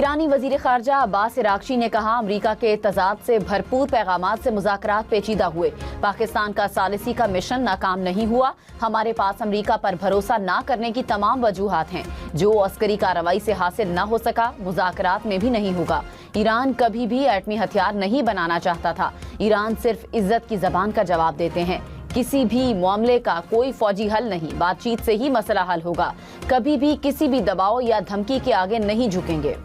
ईरानी वजीर खारजा अब्बास इराक्ची ने कहा, अमरीका के तजाद से भरपूर पैगामात से मुज़ाकरात पेचीदा हुए। पाकिस्तान का सालिसी का मिशन नाकाम नहीं हुआ। हमारे पास अमरीका पर भरोसा न करने की तमाम वजूहात हैं। जो अस्करी कार्रवाई से हासिल न हो सका, मुज़ाकरात में भी नहीं होगा। ईरान कभी भी एटमी हथियार नहीं बनाना चाहता था। ईरान सिर्फ इज्जत की जबान का जवाब देते हैं। किसी भी मामले का कोई फौजी हल नहीं, बातचीत से ही मसला हल होगा। कभी भी किसी भी दबाव या धमकी के आगे नहीं झुकेंगे।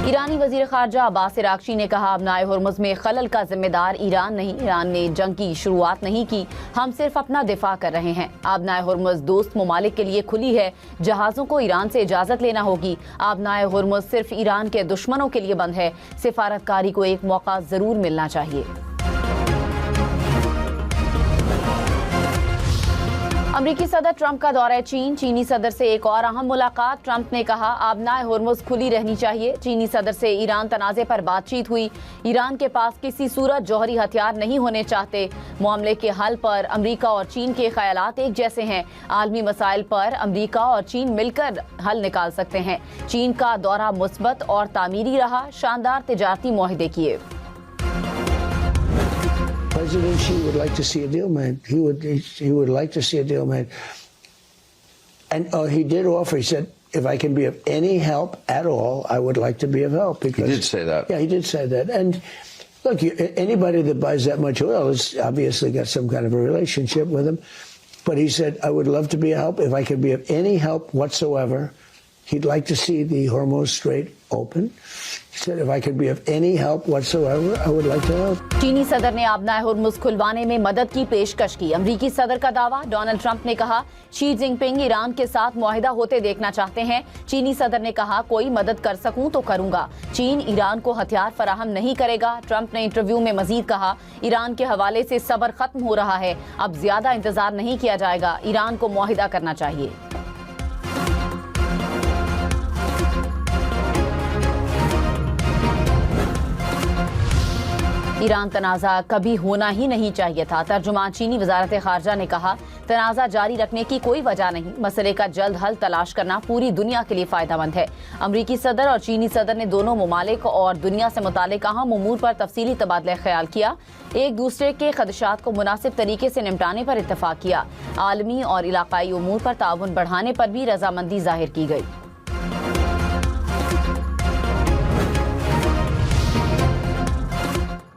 ईरानी वजीर खारजा अब्बास इराक्ची ने कहा, अबनाए हुर्मुज़ में खलल का जिम्मेदार ईरान नहीं। ईरान ने जंग की शुरुआत नहीं की, हम सिर्फ अपना दिफा कर रहे हैं। अबनाए हुर्मुज़ दोस्त ममालिक के लिए खुली है। जहाज़ों को ईरान से इजाज़त लेना होगी। अबनाए हुर्मुज़ सिर्फ ईरान के दुश्मनों के लिए बंद है। सिफारतकारी को एक मौका ज़रूर मिलना चाहिए। अमरीकी सदर ट्रंप का दौरा चीन, चीनी सदर से एक और अहम मुलाकात। ट्रंप ने कहा, अबनाए हुर्मुज़ खुली रहनी चाहिए। चीनी सदर से ईरान तनाज़े पर बातचीत हुई। ईरान के पास किसी सूरत जौहरी हथियार नहीं होने चाहते। मामले के हल पर अमरीका और चीन के ख्यालात एक जैसे हैं। आलमी मसाइल पर अमरीका और चीन मिलकर हल निकाल सकते हैं। चीन का दौरा मुस्बत और तामीरी रहा। शानदार तिजारती मुआहदे किए। President Xi would like to see a deal made. He would like to see a deal made. And he did offer. He said, if I can be of any help at all, I would like to be of help. Because, he did say that. Yeah, he did say that. And look, anybody that buys that much oil has obviously got some kind of a relationship with him. But he said, I would love to be a help. If I could be of any help whatsoever, he'd like to see the Hormuz Strait open. He said, if I could be of any help whatsoever, I would like to help. चीनी सदर ने अबनाए Hormuz खुलवाने में मदद की पेशकश की। अमरीकी सदर का दावा। डोनाल्ड ट्रंप ने कहा, शी जिनपिंग ईरान के साथ मुआहिदा होते देखना चाहते हैं। चीनी सदर ने कहा, कोई मदद कर सकूं तो करूंगा। चीन ईरान को हथियार फराहम नहीं करेगा। ट्रंप ने इंटरव्यू में मजीद कहा, ईरान के हवाले से सब्र खत्म हो रहा है। अब ज्यादा इंतजार नहीं किया जाएगा। ईरान को मुआहिदा करना चाहिए। ईरान तनाज़ा कभी होना ही नहीं चाहिए था। तर्जुमान चीनी वजारत खारजा ने कहा, तनाज़ा जारी रखने की कोई वजह नहीं। मसले का जल्द हल तलाश करना पूरी दुनिया के लिए फ़ायदेमंद है। अमरीकी सदर और चीनी सदर ने दोनों ममालिक और दुनिया से मुताल्लिक़ अहम उमूर पर तफसीली तबादला ख्याल किया। एक दूसरे के खदशात को मुनासिब तरीके से निपटाने पर इत्तफाक किया। आलमी और इलाकाई उमूर पर ताउन बढ़ाने पर भी रजामंदी जाहिर की गई।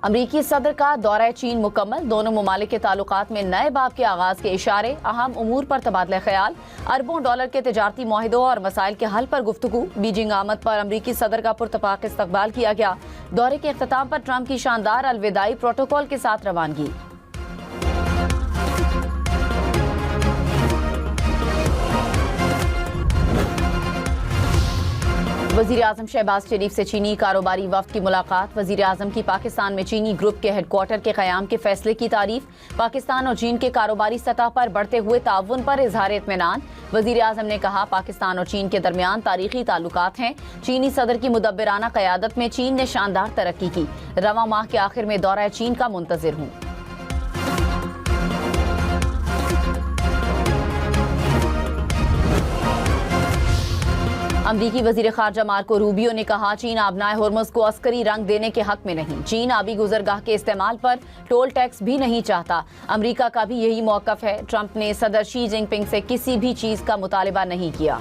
अमरीकी सदर का दौरा चीन मुकम्मल। दोनों ममालिक के ताल्लुकात में नए बाब के आगाज के इशारे। अहम उमूर पर तबादला ख्याल। अरबों डॉलर के तिजारती मुआहिदों और मसाइल के हल पर गुफ्तगू। बीजिंग आमद पर अमरीकी सदर का पुरतपाक इस्तकबाल किया गया। दौरे के अख्ताम पर ट्रंप की शानदार अलविदाई प्रोटोकॉल के साथ रवानगी। वज़ीर आज़म शहबाज शरीफ से चीनी कारोबारी वफ्द की मुलाकात। वज़ीर आज़म की पाकिस्तान में चीनी ग्रुप के हेडक्वार्टर के क़याम के फैसले की तारीफ। पाकिस्तान और चीन के कारोबारी सतह पर बढ़ते हुए ताउन पर इजहार इत्मीनान। वज़ीर आज़म ने कहा, पाकिस्तान और चीन के दरमियान तारीखी ताल्लुकात हैं। चीनी सदर की मुदब्बिराना क़यादत में चीन ने शानदार तरक्की की। रवां माह के आखिर में दौरा चीन का मुंतज़िर हूँ। अमरीकी वजीर खारजा मार्को रूबियो ने कहा, चीन अबनाए हुर्मुज़ को अस्करी रंग देने के हक में नहीं। चीन आबी गुजरगाह के इस्तेमाल पर टोल टैक्स भी नहीं चाहता। अमरीका का भी यही मौक़िफ़ है। ट्रंप ने सदर शी जिनपिंग से किसी भी चीज़ का मुतालिबा नहीं किया।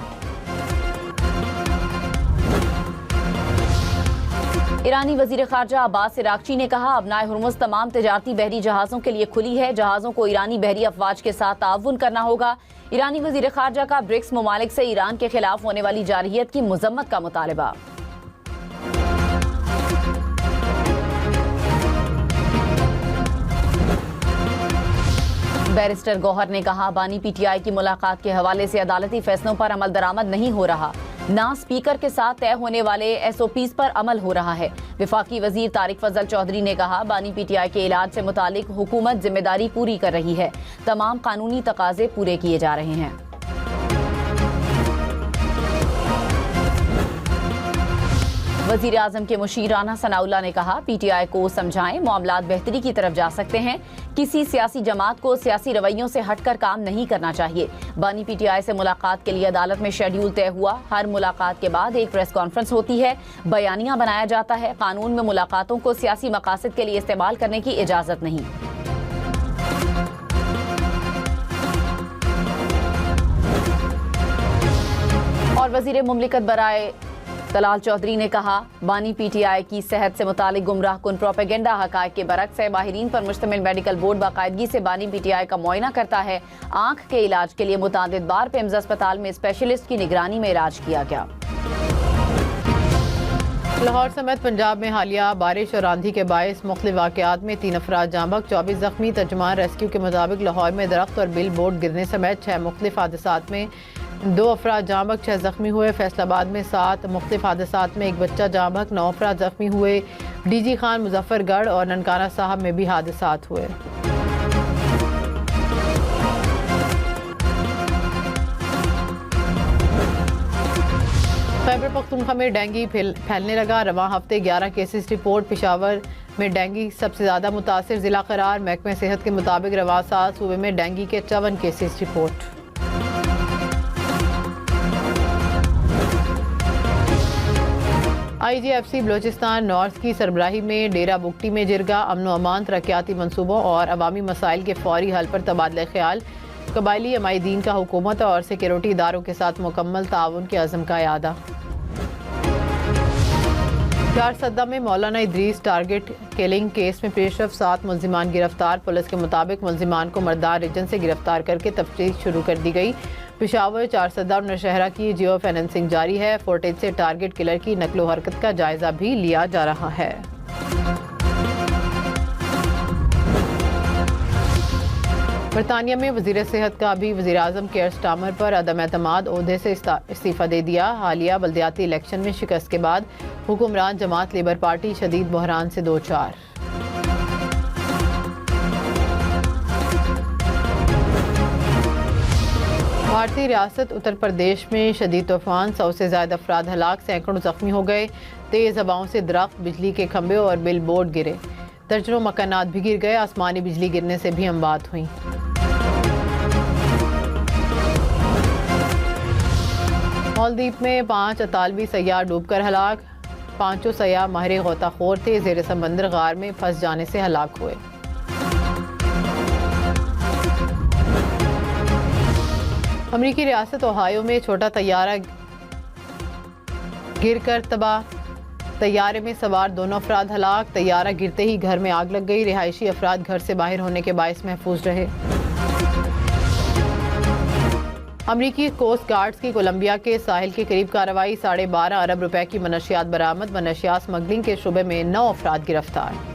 ईरानी वजीर खारजा अब्बास इराक्ची ने कहा, अबनाए हुर्मुज़ तमाम तिजारती बहरी जहाज़ों के लिए खुली है। जहाज़ों को ईरानी बहरी अफवाज के साथ ताउन करना होगा। ईरानी वजीर खारजा का ब्रिक्स ममालिक से ईरान के खिलाफ होने वाली जारहियत की मजम्मत का मुतालबा। बैरिस्टर गौहर ने कहा, बानी पीटीआई की मुलाकात के हवाले से अदालती फैसलों पर अमल दरामद नहीं हो रहा। ना स्पीकर के साथ तय होने वाले SOPs पर अमल हो रहा है। विफाकी वजीर तारिक फजल चौधरी ने कहा, बानी पीटीआई के इलाज से मुतालिक हुकूमत जिम्मेदारी पूरी कर रही है। तमाम कानूनी तकाजे पूरे किए जा रहे हैं। वजीर आजम के मुशीर राना सनाउल्लाह ने कहा, PTI को समझाएं, मामलात बेहतरी की तरफ जा सकते हैं। किसी सियासी जमात को सियासी रवैयों से हटकर काम नहीं करना चाहिए। बानी PTI से मुलाकात के लिए अदालत में शेड्यूल तय हुआ। हर मुलाकात के बाद एक प्रेस कॉन्फ्रेंस होती है, बयानिया बनाया जाता है। कानून में मुलाकातों को सियासी मकासद के लिए इस्तेमाल करने की इजाजत नहीं। और वजीर मुमलिकत बराए तलाल चौधरी ने कहा, बानी PTI की सेहत से मुतालिक गुमराह कुन प्रोपेगेंडा हकायक के बरक्स है। माहिरीन पर मुश्तमिल मेडिकल बोर्ड बाकायदगी से बानी PTI का मुआयना करता है। आंख के इलाज के लिए मुतादिद बार पिम्स अस्पताल में स्पेशलिस्ट की निगरानी में इलाज किया गया। लाहौर समेत पंजाब में हालिया बारिश और आंधी के बायस मुख्तलिफ वाक़यात में 3 अफराद जाँ बहक, 24 जख्मी। तर्जुमान रेस्क्यू के मुताबिक लाहौर में दरख्त और बिल बोर्ड गिरने समेत 6 मुख्तलिफ हादसात में 2 अफराद जाँ बहक, 6 जख्मी हुए। फैसलाबाद में 7 मुख्तलिफ हादसात में 1 बच्चा जाँ बहक, 9 अफराद जख्मी हुए। DG खान मुजफ्फरगढ़ और ननकाना साहब में भी हादसात हुए। खैबर पख्तूनख्वा में डेंगू फैलने लगा। रवां हफ्ते 11 केसेस रिपोर्ट। पेशावर में डेंगू सबसे ज़्यादा मुतासिर ज़िला करार। महकमे सेहत के मुताबिक रवां साल सूबे में डेंगू के 54 cases report. IGFC Balochistan north की सरबराही में डेरा बुगटी में जिरगा। अमन व अमान, तरक्याती मनसूबों और अवामी मसाइल के फौरी हल पर तबादला ख्याल। कबायली अमायदीन का हुकूमत और सिक्योरिटी इदारों के साथ मुकम्मल ताउन के अज़म का यादा। चारसद्दा में मौलाना इदरीस टारगेट किलिंग केस में पेशरफ, 7 मुल्जिमान गिरफ्तार। पुलिस के मुताबिक मुल्जिमान को मर्दार रीजन से गिरफ्तार करके तफ्तीश शुरू कर दी गई। पेशावर, चारसद्दा और नौशहरा की जियो फाइनेंसिंग जारी है। फुटेज से टारगेट किलर की नकलो हरकत का जायजा भी लिया जा रहा है। बरतानिया में वजीर सेहत का भी वजीर आजम केयर स्टामर पर अदम एतमाद ओहदे से इस्तीफा दे दिया। हालिया बल्दियाती इलेक्शन में शिकस्त के बाद हुक्मरान जमात लेबर पार्टी शदीद बहरान से दो चार। भारतीय रियासत उत्तर प्रदेश में शदीद तूफान, 100 से ज्यादा अफराद हलाक, सैकड़ों जख्मी हो गए। तेज हवाओं से दरख्त, बिजली के खंभे और बिल बोर्ड गिरे। दर्जनों मकानात भी गिर गए। आसमानी बिजली गिरने से भी अमवात हुई। मालदीव में 5 अतालवी सयाह डूबकर हलाक। 5 सयाह माहिर गोताखोर थे, ज़ेर समंदर गार में फंस जाने से हलाक हुए। अमरीकी रियासत ओहायो में छोटा तैयारा गिरकर तबाह, तैयारे में सवार दोनों अफराद हलाक। तैयारा गिरते ही घर में आग लग गई। रिहायशी अफराद घर से बाहर होने के बायस महफूज रहे। अमरीकी कोस्ट गार्ड्स की कोलंबिया के साहिल के करीब कार्रवाई। 12.5 अरब रुपए की मनशियात बरामद। मनशियात स्मगलिंग के शुबे में 9 अफराद गिरफ्तार।